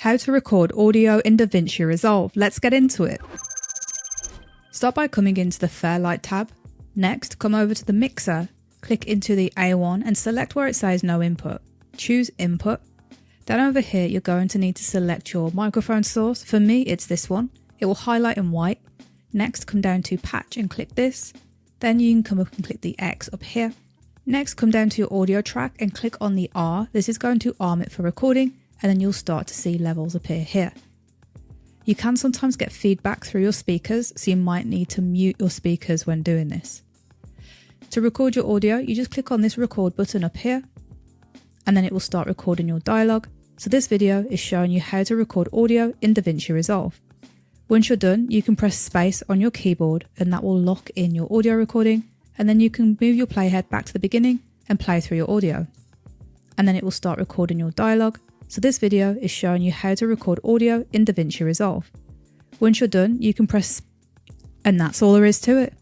How to record audio in DaVinci Resolve. Let's get into it. Start by coming into the Fairlight tab. Next, come over to the mixer, click into the A1 and select where it says no input. Choose input. Then over here, you're going to need to select your microphone source. For me, it's this one. It will highlight in white. Next, come down to patch and click this. Then you can come up and click the X up here. Next, come down to your audio track and click on the R. This is going to arm it for recording, and then you'll start to see levels appear here. You can sometimes get feedback through your speakers, so you might need to mute your speakers when doing this. To record your audio, you just click on this record button up here, and then it will start recording your dialogue. So this video is showing you how to record audio in DaVinci Resolve. Once you're done, you can press space on your keyboard and that will lock in your audio recording, and then you can move your playhead back to the beginning and play through your audio. And then it will start recording your dialogue. So this video is showing you how to record audio in DaVinci Resolve. Once you're done, you can press, and that's all there is to it.